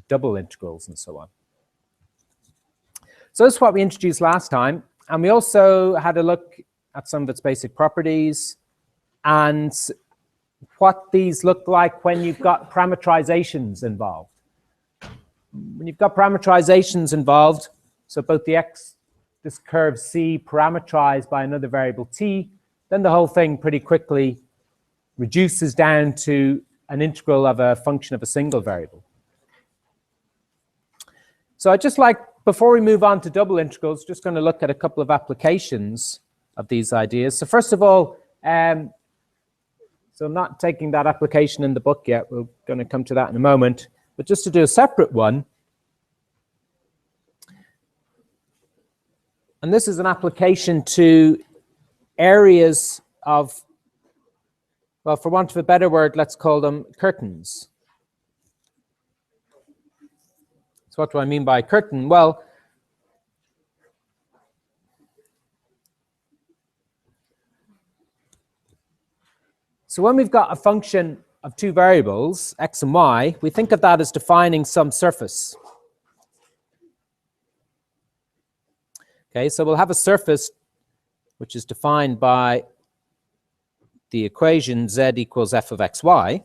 double integrals and so on. So that's what we introduced last time. And we also had a look at some of its basic properties and what these look like when you've got parameterizations involved. When you've got parameterizations involved, so both this curve C parameterized by another variable t, then the whole thing pretty quickly reduces down to an integral of a function of a single variable. So I'd just like, before we move on to double integrals, just going to look at a couple of applications of these ideas. So first of all, so I'm not taking that application in the book yet. We're going to come to that in a moment. But just to do a separate one, and this is an application to areas of, well, for want of a better word, let's call them curtains. So what do I mean by curtain? Well, so when we've got a function of two variables, x and y, we think of that as defining some surface. Okay, so we'll have a surface which is defined by the equation z equals f of xy.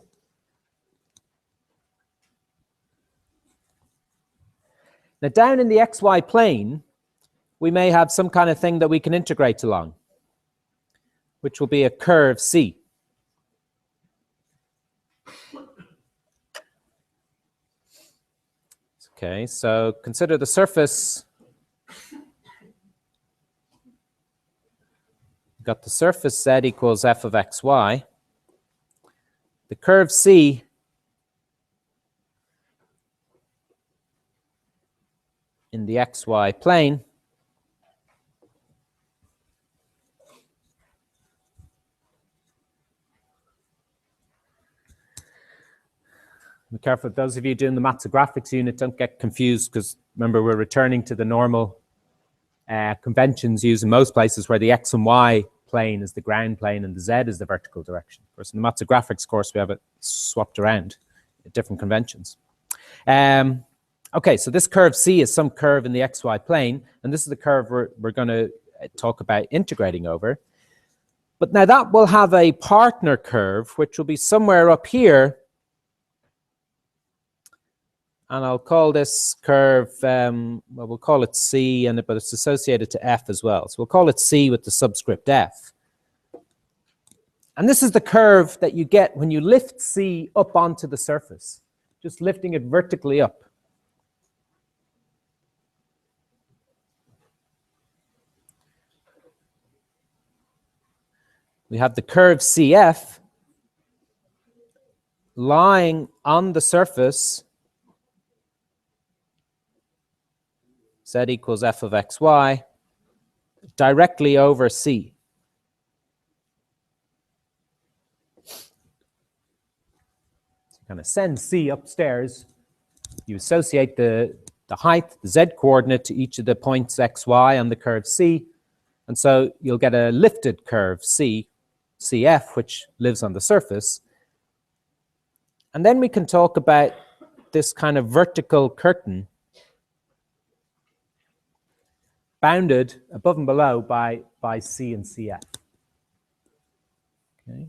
Now down in the xy plane, we may have some kind of thing that we can integrate along, which will be a curve C. Okay, so consider the surface. We've got the surface z equals f of xy. The curve C in the xy plane be careful, those of you doing the maths and graphics unit, don't get confused, because remember, we're returning to the normal conventions used in most places where the x and y plane is the ground plane and the z is the vertical direction. Of course, in the maths and graphics course, we have it swapped around, different conventions. Okay, so this curve C is some curve in the xy plane, and this is the curve we're going to talk about integrating over. But now that will have a partner curve, which will be somewhere up here. And I'll call this curve, well, we'll call it C, but it's associated to F as well. So we'll call it C with the subscript F. And this is the curve that you get when you lift C up onto the surface, just lifting it vertically up. We have the curve CF lying on the surface z equals f of xy directly over C. So you kind of send C upstairs. You associate the height, the z coordinate, to each of the points xy on the curve C. And so you'll get a lifted curve C, CF, which lives on the surface. And then we can talk about this kind of vertical curtain bounded above and below by C and CF. Okay.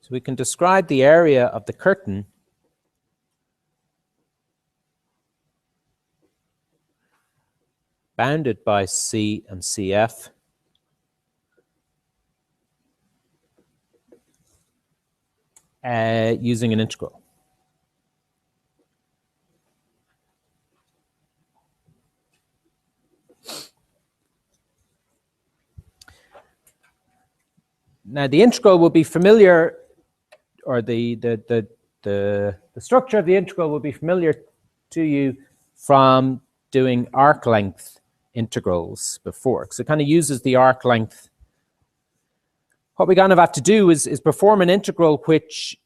So we can describe the area of the curtain bounded by C and CF using an integral. Now the integral will be familiar, or the structure of the integral will be familiar to you from doing arc length integrals before. So it kind of uses the arc length. What we kind of have to do is perform an integral which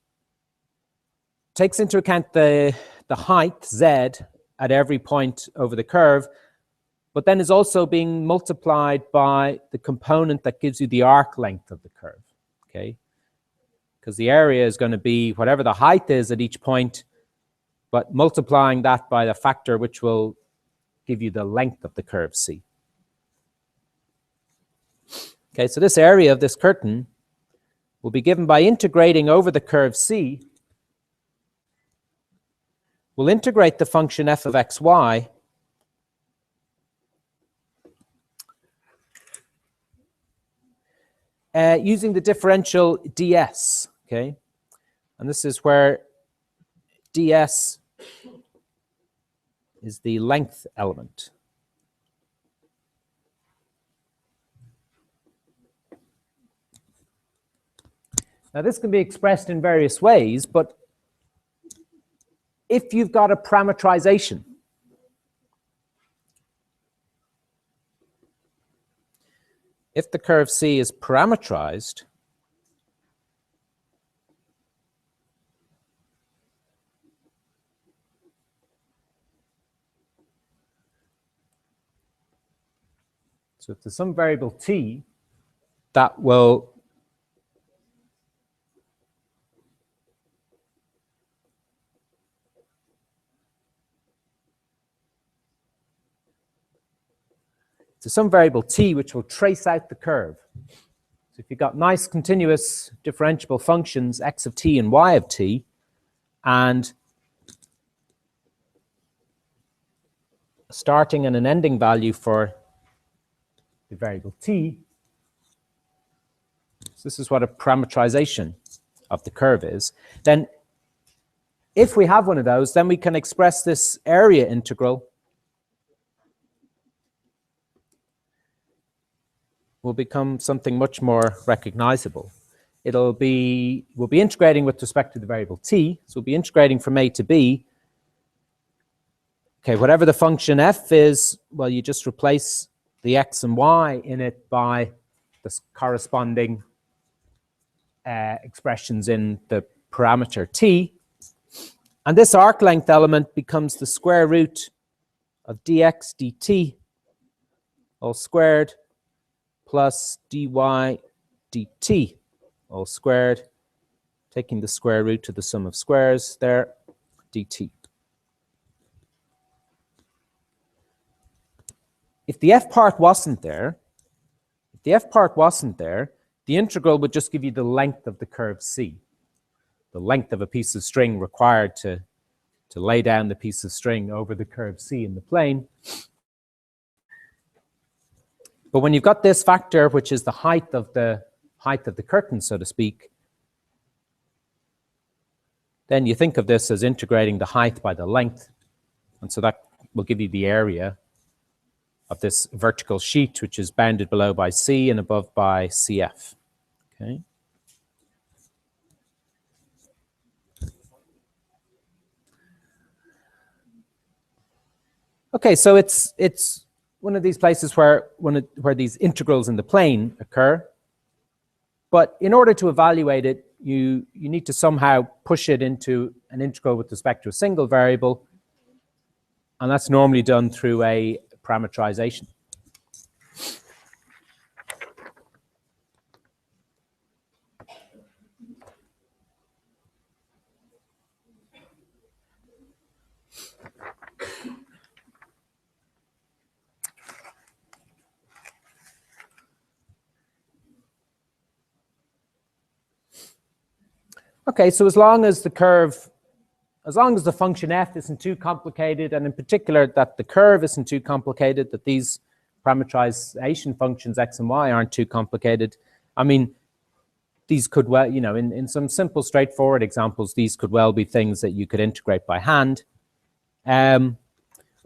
takes into account the height, z, at every point over the curve, but then is also being multiplied by the component that gives you the arc length of the curve, okay? Because the area is going to be whatever the height is at each point, but multiplying that by the factor which will give you the length of the curve C. Okay, so this area of this curtain will be given by integrating over the curve C. We'll integrate the function f of xy using the differential ds, okay? And this is where ds is the length element. Now, this can be expressed in various ways, but if you've got a parametrization, if the curve C is parametrized, so if there's some variable t that will which will trace out the curve. So if you've got nice continuous differentiable functions x of t and y of t, and a starting and an ending value for the variable t, so this is what a parametrization of the curve is, then if we have one of those, then we can express this area integral will become something much more recognizable. We'll be integrating with respect to the variable t, so we'll be integrating from a to b. Okay, whatever the function f is, well, you just replace the x and y in it by the corresponding expressions in the parameter t. And this arc length element becomes the square root of dx dt all squared plus dy dt all squared, taking the square root to the sum of squares there, dt. If the f part wasn't there, the integral would just give you the length of the curve C, the length of a piece of string required to lay down the piece of string over the curve C in the plane. But when you've got this factor, which is the height of the curtain, so to speak, then you think of this as integrating the height by the length. And so that will give you the area of this vertical sheet, which is bounded below by C and above by CF. Okay. Okay, so it's one of these places where these integrals in the plane occur. But in order to evaluate it, you need to somehow push it into an integral with respect to a single variable. And that's normally done through a parametrization. Okay, so as long as the function f isn't too complicated, and in particular that the curve isn't too complicated, that these parametrization functions x and y aren't too complicated, I mean, these could well, you know, in some simple, straightforward examples, these could well be things that you could integrate by hand. As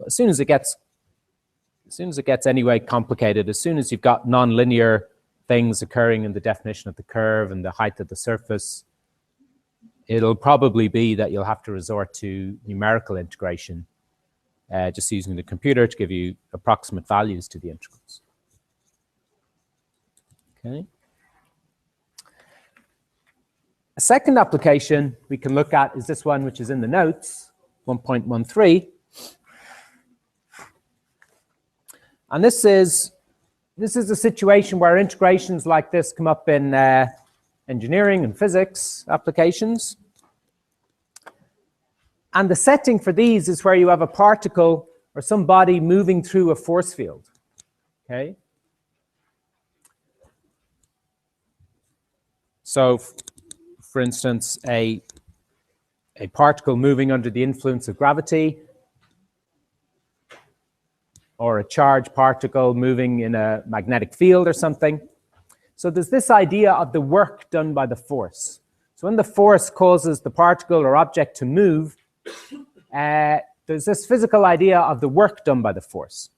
soon as it gets anyway complicated, as soon as you've got nonlinear things occurring in the definition of the curve and the height of the surface, it'll probably be that you'll have to resort to numerical integration, just using the computer to give you approximate values to the integrals. Okay. A second application we can look at is this one, which is in the notes, 1.13. And this is a situation where integrations like this come up in engineering and physics applications. And the setting for these is where you have a particle or some body moving through a force field. Okay? So, for instance, a particle moving under the influence of gravity, or a charged particle moving in a magnetic field or something. So there's this idea of the work done by the force. So when the force causes the particle or object to move, there's this physical idea of the work done by the force.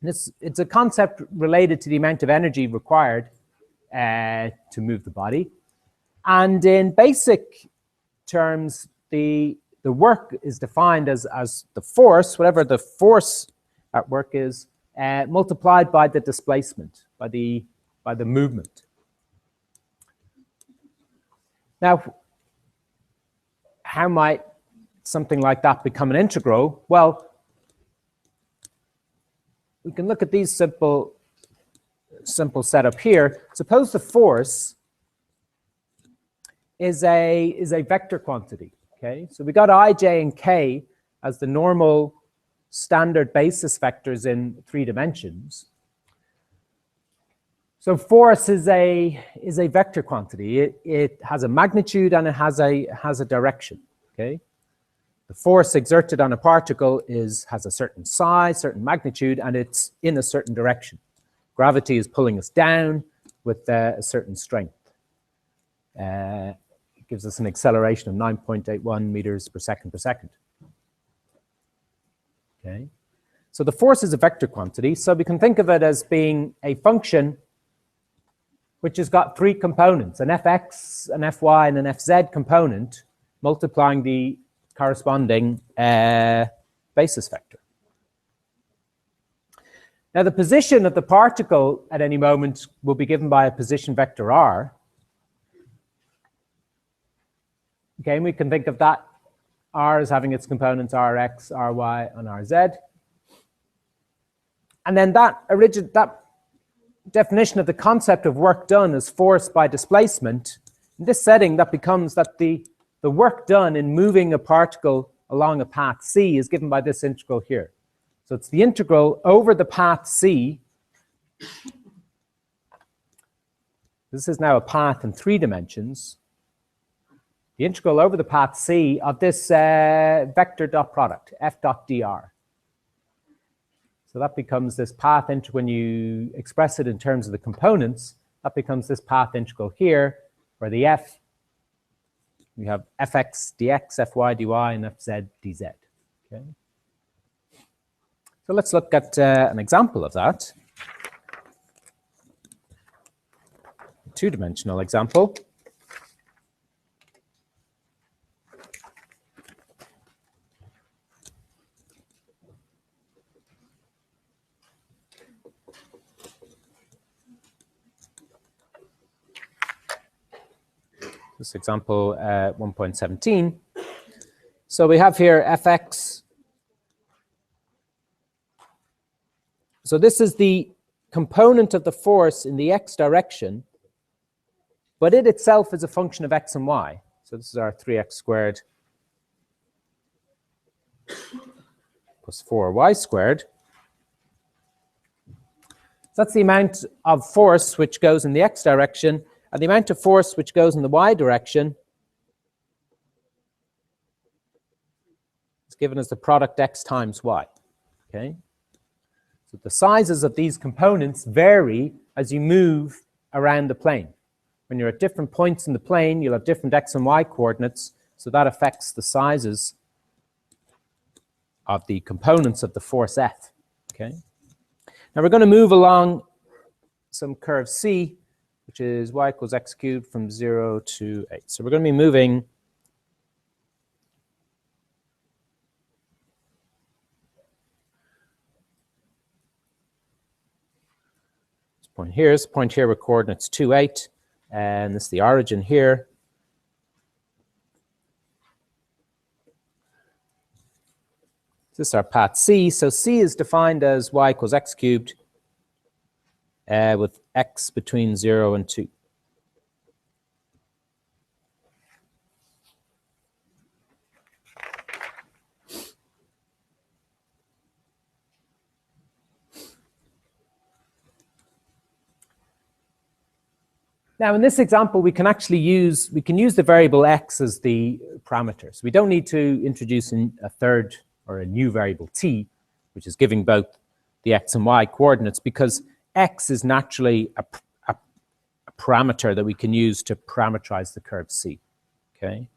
It's a concept related to the amount of energy required to move the body. And in basic terms, the work is defined as the force, whatever the force at work is, multiplied by the displacement, by the movement. Now, how might something like that become an integral? Well, we can look at these simple setup here. Suppose the force is a vector quantity. Okay, so we got I, J, and K as the normal standard basis vectors in 3 dimensions. So force is a vector quantity. It has a magnitude and it has a direction. Okay, the force exerted on a particle has a certain size, certain magnitude, and it's in a certain direction. Gravity is pulling us down with a certain strength. Gives us an acceleration of 9.81 meters per second. Okay, so the force is a vector quantity, so we can think of it as being a function which has got 3 components, an fx, an fy, and an fz component, multiplying the corresponding basis vector. Now, the position of the particle at any moment will be given by a position vector r. Okay, and we can think of that r as having its components rx, ry, and rz. And then that definition of the concept of work done as force by displacement, in this setting, that becomes that the work done in moving a particle along a path c is given by this integral here. So it's the integral over the path c. This is now a path in 3 dimensions. The integral over the path c of this vector dot product, f dot dr. So that becomes this path integral. When you express it in terms of the components, that becomes this path integral here, where the f, we have fx dx, fy dy, and fz dz. Okay. So let's look at an example of that. A 2-dimensional example. This example 1.17. So we have here fx. So this is the component of the force in the x direction, but it itself is a function of x and y. So this is our 3x squared plus 4y squared. So that's the amount of force which goes in the x direction, and the amount of force which goes in the y direction is given as the product x times y. Okay? So the sizes of these components vary as you move around the plane. When you're at different points in the plane, you'll have different x and y coordinates, so that affects the sizes of the components of the force F. Okay? Now we're going to move along some curve C, which is y equals x cubed from 0 to 8. So we're going to be moving this point here with coordinates 2, 8, and this is the origin here. This is our path C. So C is defined as y equals x cubed with x between 0 and 2. Now, in this example, we can actually use the variable x as the parameter. So we don't need to introduce a third or a new variable t, which is giving both the x and y coordinates, because x is naturally a parameter that we can use to parameterize the curve C. Okay,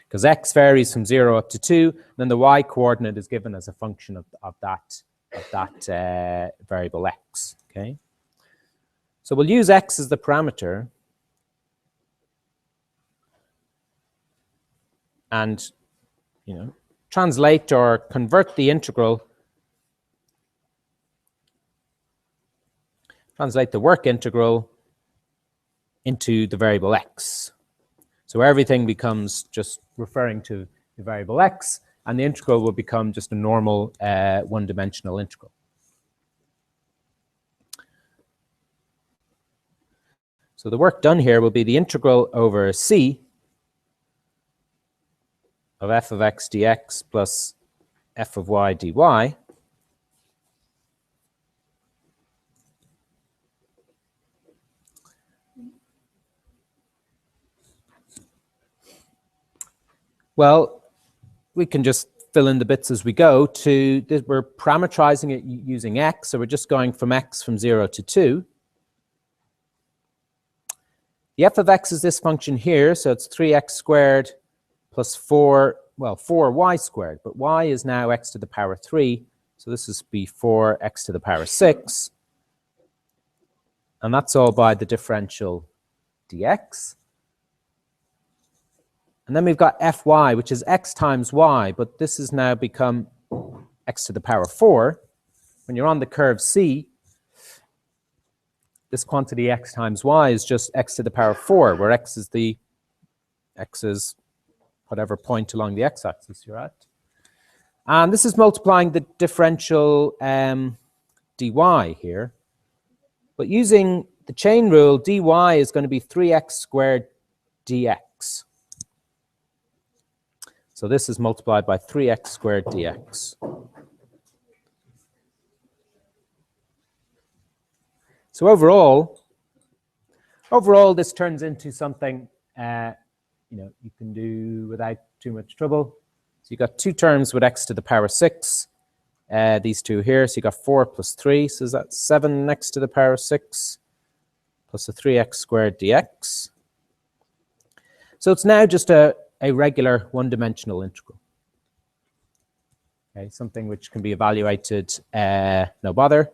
because x varies from 0 up to 2, then the y coordinate is given as a function of that variable x. Okay, so we'll use x as the parameter. And, translate or convert the integral, translate the work integral into the variable x. So everything becomes just referring to the variable x, and the integral will become just a normal one-dimensional integral. So the work done here will be the integral over c of f of x dx plus f of y dy well, we can just fill in the bits as we go. We're parameterizing it using x, so we're just going from x from 0 to 2. The f of x is this function here, so it's 3x squared plus 4y squared, but y is now x to the power 3, so this is be 4x to the power 6, and that's all by the differential dx. And then we've got fy, which is x times y, but this has now become x to the power 4. When you're on the curve C, this quantity x times y is just x to the power 4, where x is whatever point along the x-axis you're at. And this is multiplying the differential dy here. But using the chain rule, dy is going to be 3x squared dx. So this is multiplied by 3x squared dx. So overall, this turns into something you can do without too much trouble. So you got two terms with x to the power 6, these two here. So you got 4 plus 3, so is that 7 x to the power 6 plus a 3x squared dx. So it's now just a regular one-dimensional integral. Okay, something which can be evaluated no bother.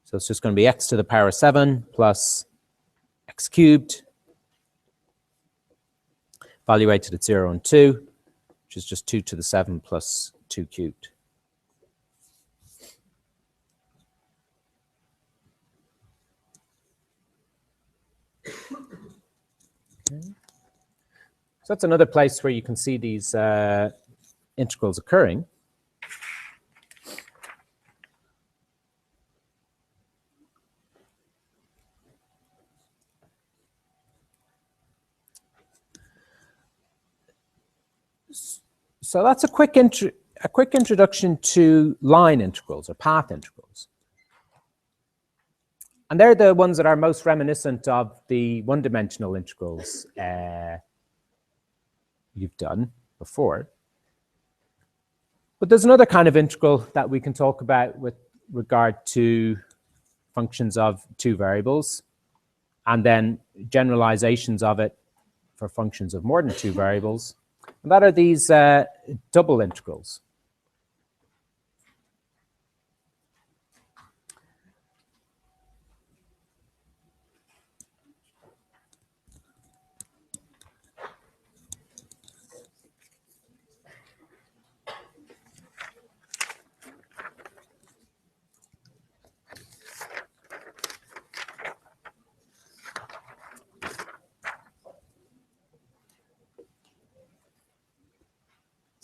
So it's just going to be x to the power 7 plus x cubed, evaluated at 0 and 2, which is just 2 to the 7 plus 2 cubed. Okay. So that's another place where you can see these integrals occurring. So that's a quick introduction to line integrals or path integrals. And they're the ones that are most reminiscent of the one-dimensional integrals you've done before. But there's another kind of integral that we can talk about with regard to functions of two variables, and then generalizations of it for functions of more than two variables. And that are these double integrals.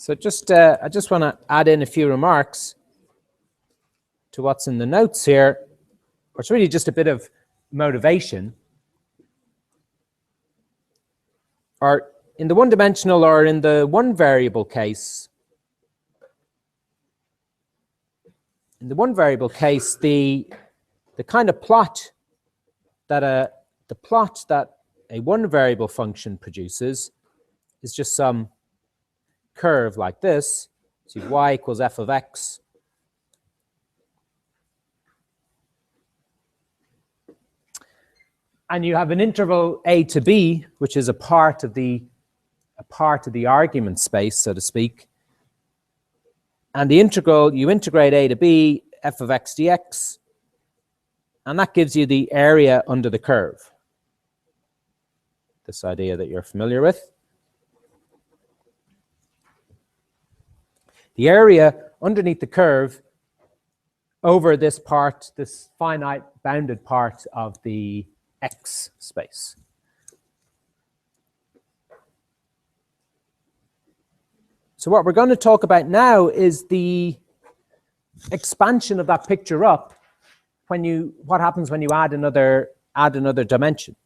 So I just want to add in a few remarks to what's in the notes here. It's really just a bit of motivation. Or in the one-dimensional or in the one-variable case, the kind of plot that a one-variable function produces is just some curve like this. So y equals f of x. And you have an interval a to b, which is a part of the argument space, so to speak. And the integral, you integrate a to b, f of x dx, and that gives you the area under the curve. This idea that you're familiar with. The area underneath the curve over this part, this finite bounded part of the x space. So what we're going to talk about now is the expansion of that picture up what happens when you add another dimension.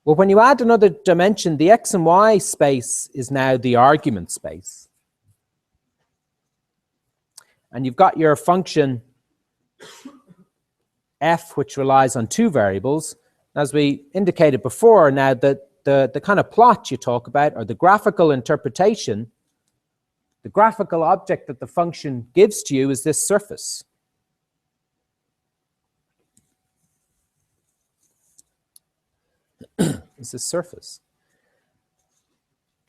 Well, when you add another dimension, the x and y space is now the argument space. And you've got your function f, which relies on two variables. As we indicated before, now that the kind of plot you talk about, or the graphical interpretation, the graphical object that the function gives to you is this surface. Is this surface.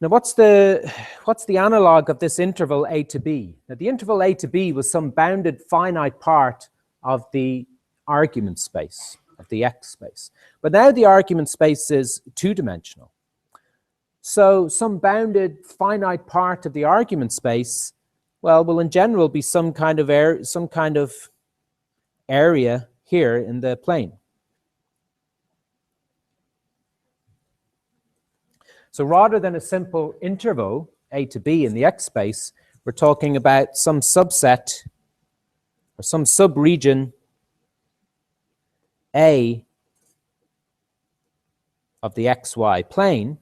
Now, what's the analog of this interval a to b? Now, the interval a to b was some bounded finite part of the argument space, of the x space. But now the argument space is two-dimensional. So some bounded finite part of the argument space, well, will in general be some kind of area here in the plane. So rather than a simple interval, a to b in the x space, we're talking about some subset or some subregion A of the xy plane.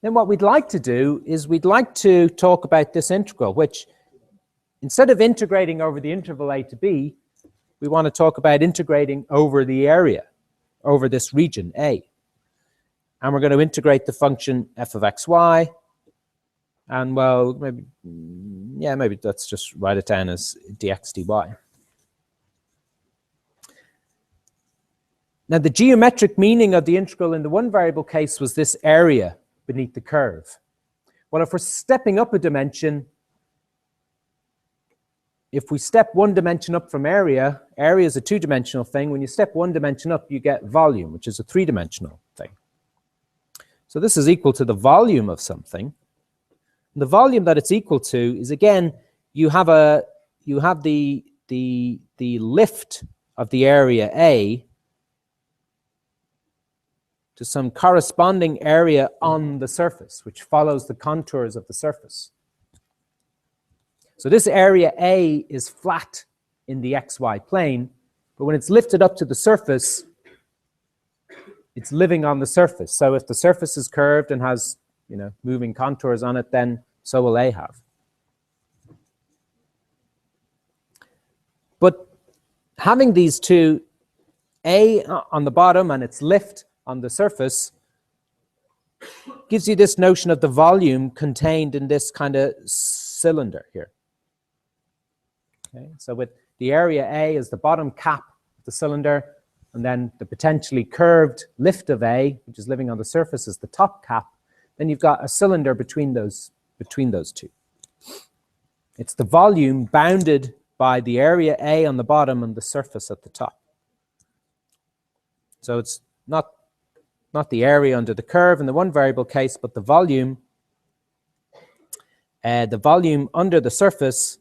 Then what we'd like to do is we'd like to talk about this integral, which instead of integrating over the interval a to b, we want to talk about integrating over the area, over this region A. And we're going to integrate the function f of xy. And well, maybe let's just write it down as dx dy. Now, the geometric meaning of the integral in the one variable case was this area beneath the curve. Well, if we're stepping up a dimension, if we step one dimension up from area, area is a two-dimensional thing. When you step one dimension up, you get volume, which is a three-dimensional thing. So this is equal to the volume of something. And the volume that it's equal to is, again, you have the lift of the area A to some corresponding area on the surface, which follows the contours of the surface. So this area A is flat in the xy plane, but when it's lifted up to the surface, it's living on the surface. So if the surface is curved and has, moving contours on it, then so will A have. But having these two, A on the bottom and its lift on the surface, gives you this notion of the volume contained in this kind of cylinder here. Okay, so with the area A as the bottom cap of the cylinder, and then the potentially curved lift of A, which is living on the surface, as the top cap, then you've got a cylinder between those two. It's the volume bounded by the area A on the bottom and the surface at the top. So it's not the area under the curve in the one variable case, but the volume under the surface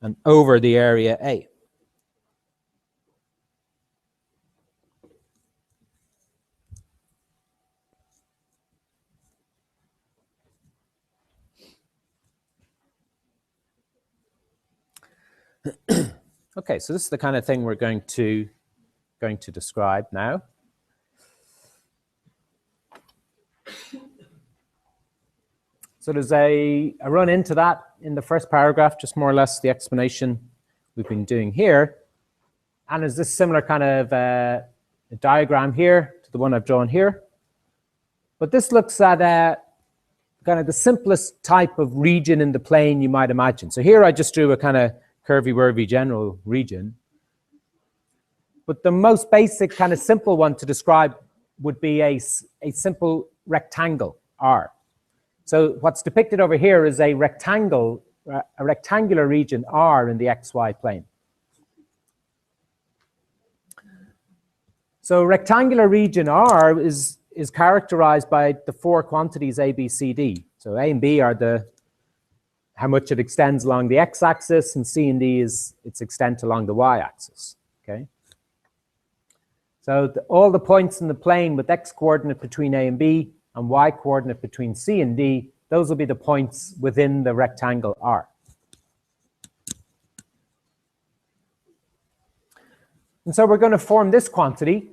and over the area A. Okay, so this is the kind of thing we're going to describe now. So there's a run into that in the first paragraph, just more or less the explanation we've been doing here. And there's this similar kind of a diagram here to the one I've drawn here. But this looks at kind of the simplest type of region in the plane you might imagine. So here I just drew a kind of curvy-wurvy general region. But the most basic kind of simple one to describe would be a simple rectangle, R. So what's depicted over here is a rectangular region, R, in the XY plane. So rectangular region R is characterized by the four quantities A, B, C, D. So A and B are how much it extends along the x-axis, and C and D is its extent along the y-axis. Okay. So all the points in the plane with x-coordinate between A and B and y-coordinate between C and D, those will be the points within the rectangle R. And so we're going to form this quantity,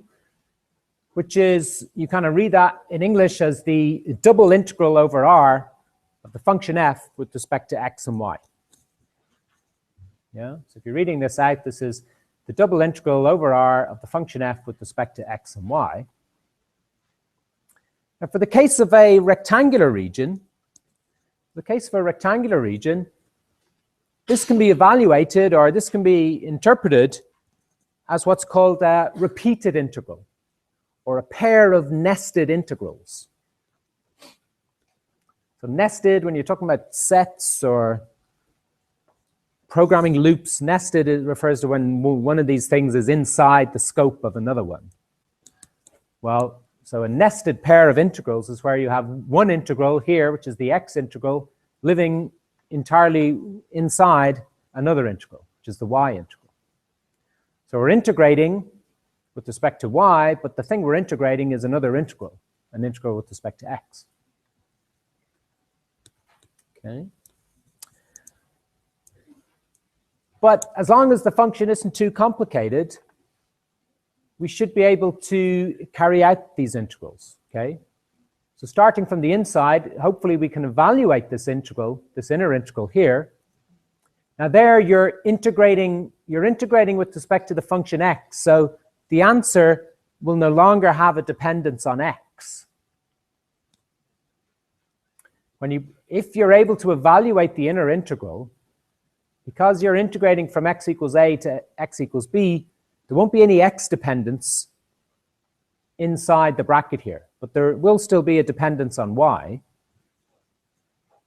which is, you kind of read that in English as the double integral over R of the function f with respect to x and y. Yeah? So if you're reading this out, this is the double integral over R of the function f with respect to x and y. Now for the case of a rectangular region, this can be evaluated, or this can be interpreted as what's called a repeated integral, or a pair of nested integrals. So nested, when you're talking about sets or programming loops, nested, it refers to when one of these things is inside the scope of another one. Well, so a nested pair of integrals is where you have one integral here, which is the x integral, living entirely inside another integral, which is the y integral. So we're integrating with respect to y, but the thing we're integrating is another integral, an integral with respect to x. Okay. But as long as the function isn't too complicated, we should be able to carry out these integrals. Okay. So starting from the inside, hopefully we can evaluate this integral, this inner integral here. Now there you're integrating with respect to the function x. So the answer will no longer have a dependence on x. If you're able to evaluate the inner integral, because you're integrating from x equals a to x equals b, there won't be any x dependence inside the bracket here, but there will still be a dependence on y.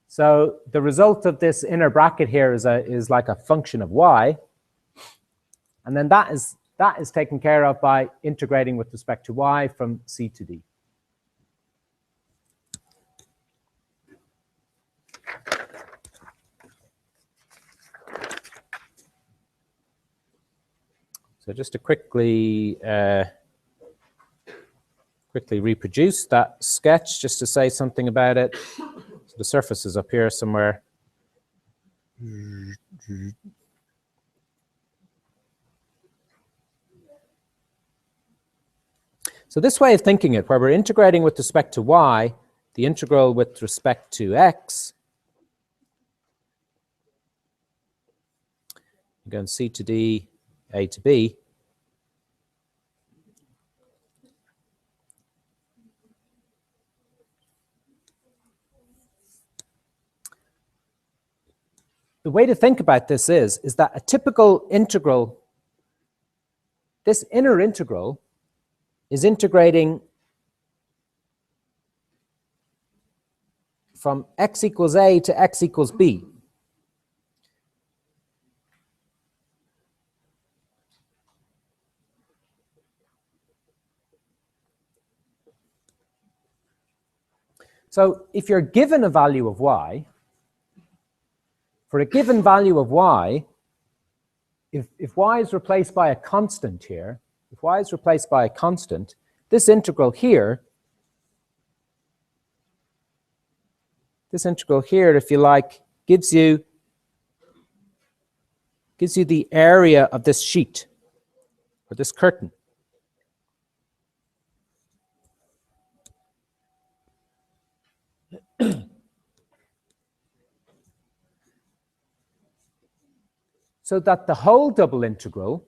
So the result of this inner bracket here is like a function of y, and then that is taken care of by integrating with respect to y from c to d. So just to quickly reproduce that sketch, just to say something about it. So the surface is up here somewhere. So this way of thinking it, where we're integrating with respect to y, the integral with respect to x, again c to d, a to b, the way to think about this is that a typical integral, this inner integral, is integrating from x equals a to x equals b. So if you're given a value of y, for a given value of y, if y is replaced by a constant here, if y is replaced by a constant, this integral here, if you like, gives you gives you the area of this sheet, or this curtain. So that the whole double integral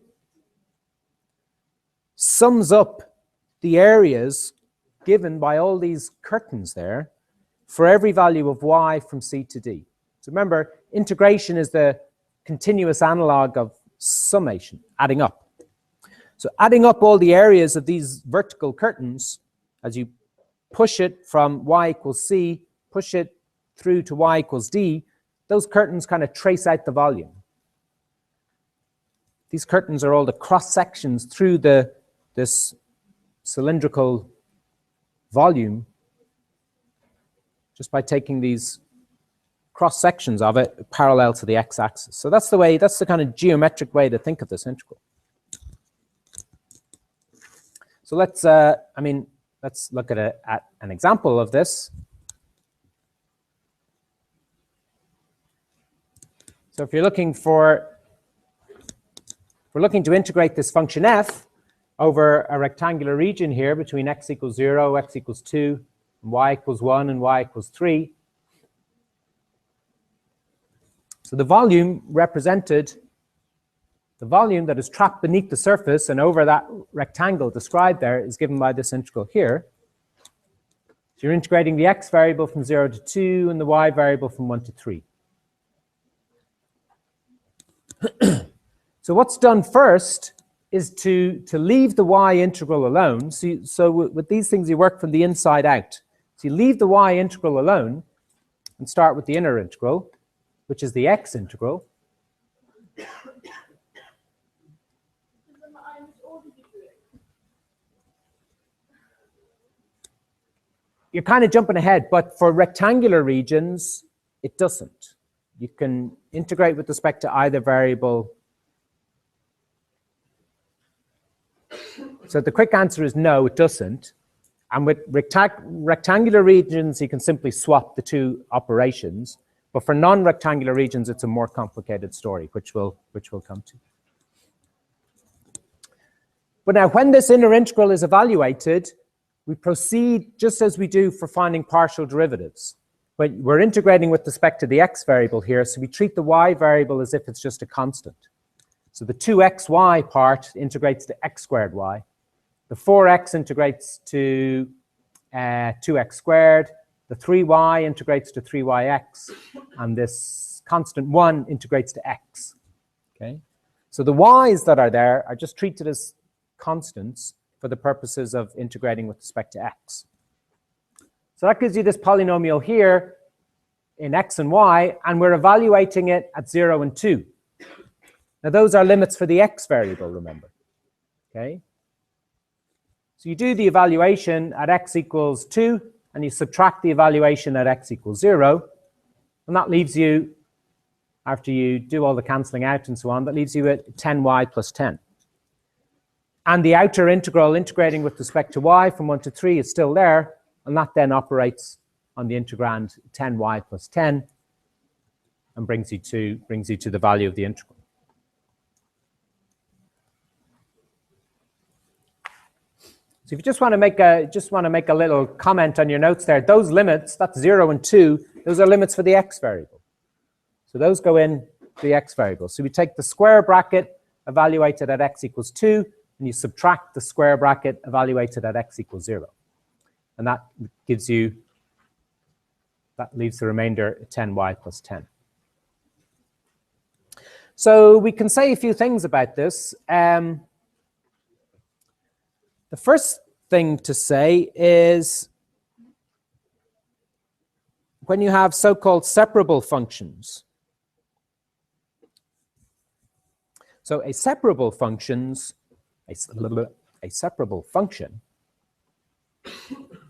sums up the areas given by all these curtains there for every value of y from c to d. So remember, integration is the continuous analog of summation, adding up. So adding up all the areas of these vertical curtains, as you push it from y equals c, push it through to y equals d, those curtains kind of trace out the volume. These curtains are all the cross sections through this cylindrical volume just by taking these cross sections of it parallel to the x-axis. So that's the kind of geometric way to think of this integral. So let's look at an example of this. So if we're looking to integrate this function f over a rectangular region here between x equals 0, x equals 2, and y equals 1, and y equals 3. So the volume represented, the volume that is trapped beneath the surface and over that rectangle described there is given by this integral here. So you're integrating the x variable from 0 to 2 and the y variable from 1 to 3. So what's done first is to leave the y integral alone. So with these things, you work from the inside out. So you leave the y integral alone and start with the inner integral, which is the x integral. You're kind of jumping ahead, but for rectangular regions, it doesn't. You can integrate with respect to either variable. So the quick answer is no, it doesn't. And with rectangular regions, you can simply swap the two operations. But for non-rectangular regions, it's a more complicated story, which we'll come to. But now, when this inner integral is evaluated, we proceed just as we do for finding partial derivatives. But we're integrating with respect to the x variable here, so we treat the y variable as if it's just a constant. So the 2xy part integrates to x squared y. The 4x integrates to 2x squared. The 3y integrates to 3yx. And this constant 1 integrates to x. Okay? So the y's that are there are just treated as constants for the purposes of integrating with respect to x. So that gives you this polynomial here in x and y, and we're evaluating it at 0 and 2. Now, those are limits for the x variable, remember. Okay? So you do the evaluation at x equals 2, and you subtract the evaluation at x equals 0. And that leaves you, after you do all the cancelling out and so on, that leaves you at 10y plus 10. And the outer integral integrating with respect to y from 1 to 3 is still there, and that then operates on the integrand 10y plus 10 and brings you to the value of the integral. So if you just want to make a little comment on your notes there, those limits, that's 0 and 2, those are limits for the x variable. So those go in the x variable. So we take the square bracket evaluated at x equals 2, and you subtract the square bracket evaluated at x equals 0. And that gives you, that leaves the remainder 10y plus 10. So we can say a few things about this. The first thing to say is when you have so-called separable functions. So a separable function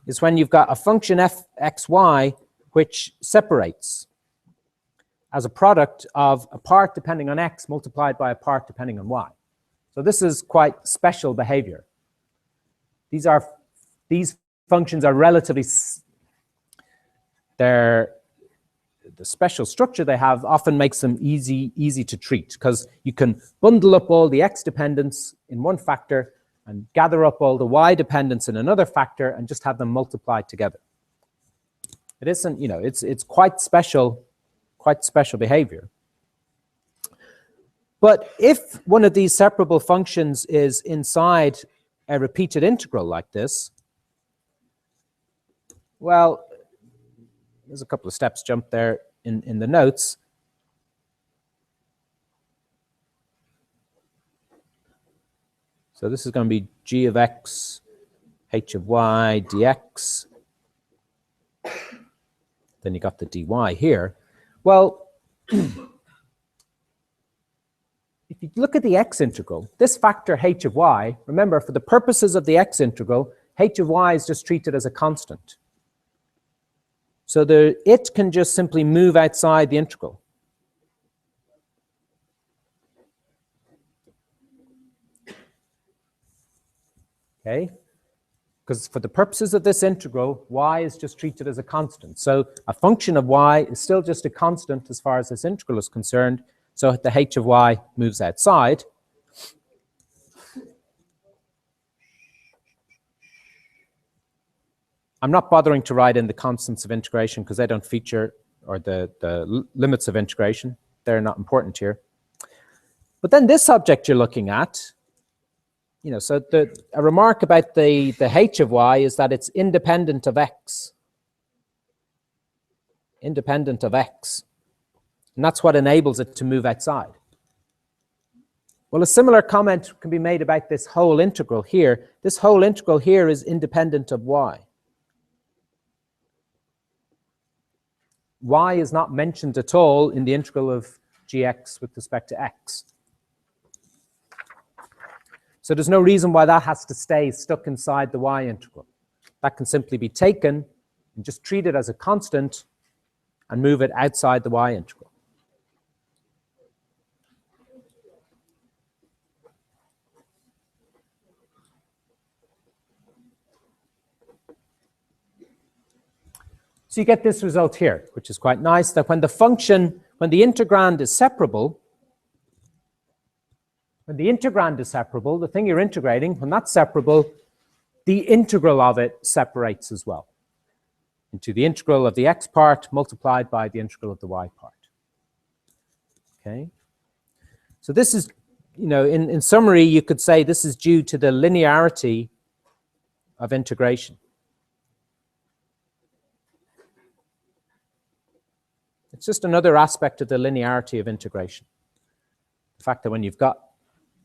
is when you've got a function f(x,y) which separates as a product of a part depending on x multiplied by a part depending on y. So this is quite special behavior. These functions are relatively, they're the special structure they have often makes them easy to treat, because you can bundle up all the x dependents in one factor and gather up all the y dependents in another factor and just have them multiplied together. It isn't, it's quite special behavior. But if one of these separable functions is inside a repeated integral like this, well, there's a couple of steps jumped there in the notes. So this is going to be g of x, h of y, dx. Then you got the dy here. Well, if you look at the x integral, this factor h of y, remember, for the purposes of the x integral, h of y is just treated as a constant. So it can just simply move outside the integral. Okay? Because for the purposes of this integral, y is just treated as a constant. So a function of y is still just a constant as far as this integral is concerned. So the h of y moves outside. I'm not bothering to write in the constants of integration because they don't feature, or the limits of integration. They're not important here. But then this object you're looking at, so a remark about the h of y is that it's independent of x. Independent of x. And that's what enables it to move outside. Well, a similar comment can be made about this whole integral here. This whole integral here is independent of y. Y is not mentioned at all in the integral of gx with respect to x. So there's no reason why that has to stay stuck inside the y integral. That can simply be taken and just treat it as a constant and move it outside the y integral. So you get this result here, which is quite nice, that when the integrand is separable, the thing you're integrating, when that's separable, the integral of it separates as well into the integral of the x part multiplied by the integral of the y part. Okay? So this is, in summary, you could say this is due to the linearity of integration. It's just another aspect of the linearity of integration. The fact that when you've got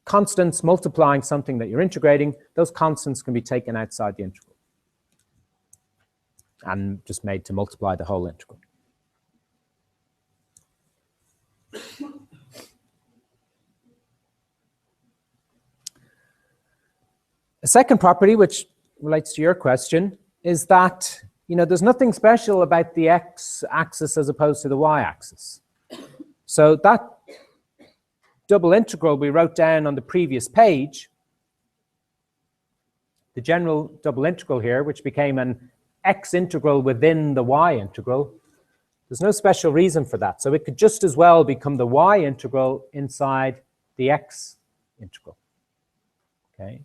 constants multiplying something that you're integrating, those constants can be taken outside the integral and just made to multiply the whole integral. A second property, which relates to your question, is that there's nothing special about the x-axis as opposed to the y-axis. So that double integral we wrote down on the previous page, the general double integral here, which became an x integral within the y integral, there's no special reason for that. So it could just as well become the y integral inside the x integral. Okay?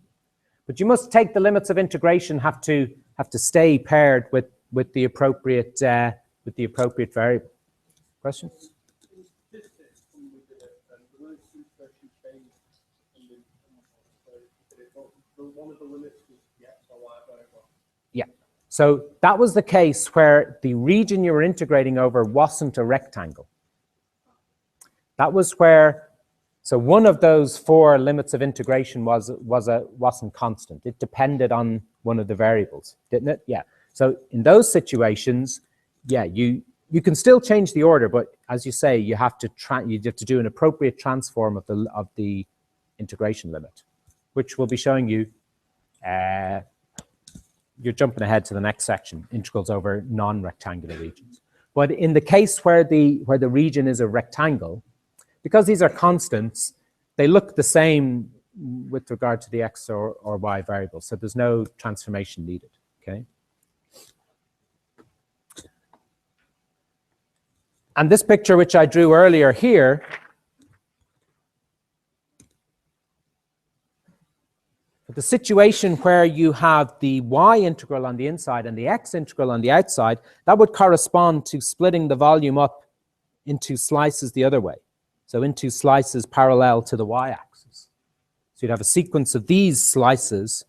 But you must take the limits of integration have to stay paired with the appropriate variable. Question? Yeah. So that was the case where the region you were integrating over wasn't a rectangle. That was where, so one of those four limits of integration wasn't constant. It depended on one of the variables, didn't it? Yeah. So in those situations, yeah, you can still change the order, but as you say, you have to do an appropriate transform of the integration limit, which we'll be showing you. You're jumping ahead to the next section, integrals over non-rectangular regions. But in the case where the region is a rectangle, because these are constants, they look the same with regard to the x or y variables. So there's no transformation needed. Okay. And this picture, which I drew earlier here, the situation where you have the y integral on the inside and the x integral on the outside, that would correspond to splitting the volume up into slices the other way. So into slices parallel to the y-axis. So you'd have a sequence of these slices,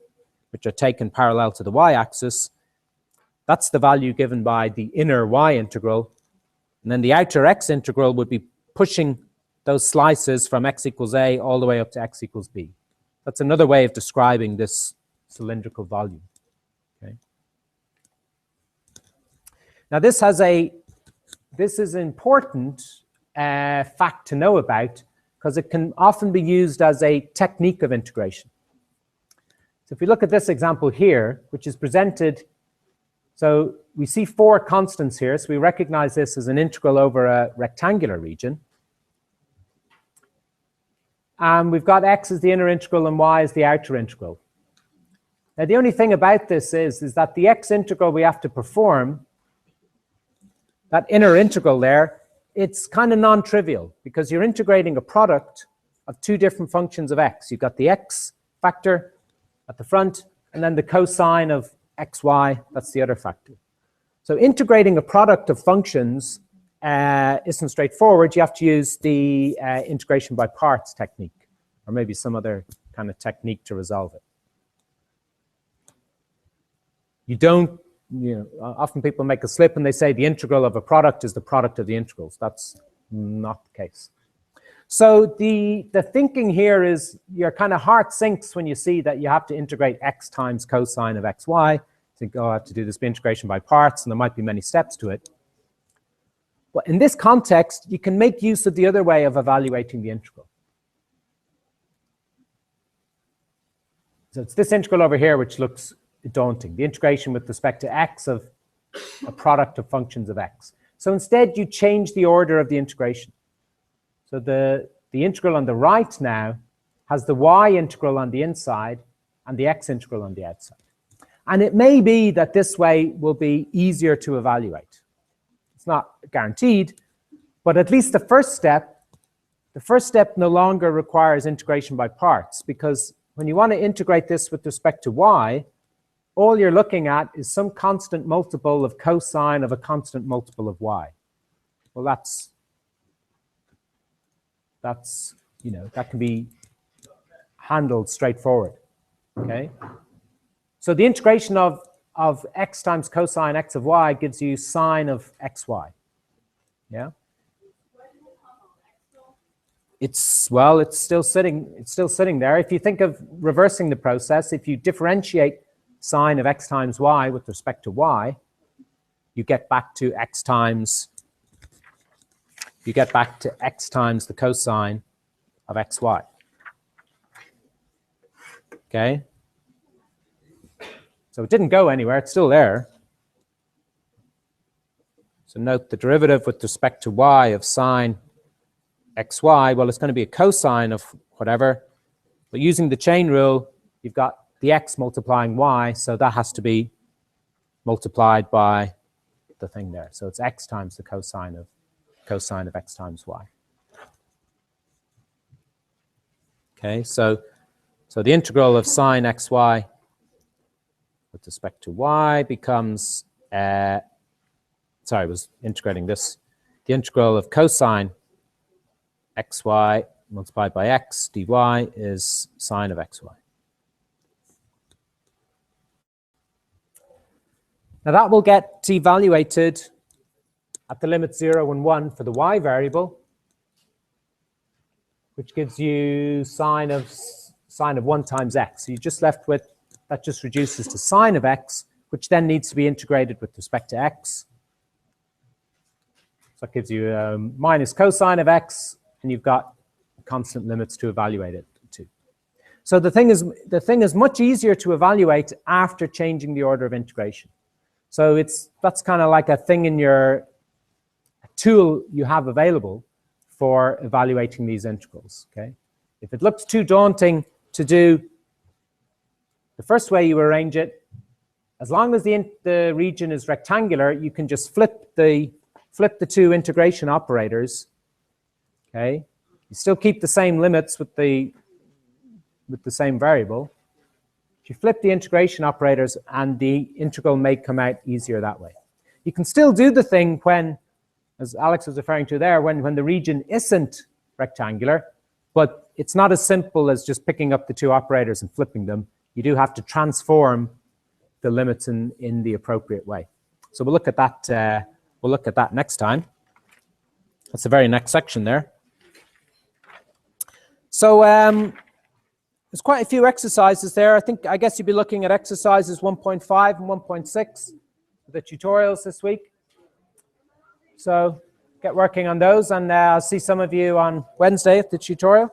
which are taken parallel to the y-axis. That's the value given by the inner y integral. And then the outer x integral would be pushing those slices from x equals a all the way up to x equals b. That's another way of describing this cylindrical volume. Okay. Now this is an important fact to know about, because it can often be used as a technique of integration. So if we look at this example here, which is presented, so we see 4 constants here, so we recognize this as an integral over a rectangular region. And we've got x as the inner integral and y as the outer integral. Now, the only thing about this is that the x integral we have to perform, that inner integral there, it's kind of non-trivial, because you're integrating a product of 2 different functions of x. You've got the x factor at the front, and then the cosine of xy, that's the other factor. So integrating a product of functions isn't straightforward. You have to use the integration by parts technique, or maybe some other kind of technique to resolve it. You don't, often people make a slip and they say the integral of a product is the product of the integrals. That's not the case. So the thinking here is your kind of heart sinks when you see that you have to integrate x times cosine of xy. Think, oh, I have to do this integration by parts, and there might be many steps to it. But in this context, you can make use of the other way of evaluating the integral. So it's this integral over here which looks daunting, the integration with respect to x of a product of functions of x. So instead, you change the order of the integration. So the integral on the right now has the y integral on the inside and the x integral on the outside. And it may be that this way will be easier to evaluate. It's not guaranteed, but at least the first step no longer requires integration by parts, because when you want to integrate this with respect to y, all you're looking at is some constant multiple of cosine of a constant multiple of y. Well, that can be handled straightforward. Okay. So the integration of x times cosine x of y gives you sine of xy. Yeah. It's still sitting there. If you think of reversing the process, if you differentiate sine of x times y with respect to y, you get back to x times the cosine of xy. Okay? So it didn't go anywhere, it's still there. So note the derivative with respect to y of sine xy, well, it's going to be a cosine of whatever. But using the chain rule, you've got the x multiplying y, so that has to be multiplied by the thing there. So it's x times the cosine of x times y. Okay, so the integral of sine xy with respect to y becomes, I was integrating this. The integral of cosine xy multiplied by x dy is sine of xy. Now that will get evaluated at the limits 0 and 1 for the y variable, which gives you sine of 1 times x. So you're just left with, that just reduces to sine of x, which then needs to be integrated with respect to x. So that gives you minus cosine of x, and you've got constant limits to evaluate it to. So the thing is much easier to evaluate after changing the order of integration. So that's kind of like a thing in a tool you have available for evaluating these integrals. Okay, if it looks too daunting to do, the first way you arrange it, as long as the region is rectangular, you can just flip the flip the two integration operators, okay, you still keep the same limits with the same variable. If you flip the integration operators, and the integral may come out easier that way. You can still do the thing when, as Alex was referring to there, when the region isn't rectangular, but it's not as simple as just picking up the two operators and flipping them. You do have to transform the limits in the appropriate way. So we'll look at that. We'll look at that next time. That's the very next section there. So there's quite a few exercises there. I guess you'd be looking at exercises 1.5 and 1.6 for the tutorials this week. So get working on those, and I'll see some of you on Wednesday at the tutorial.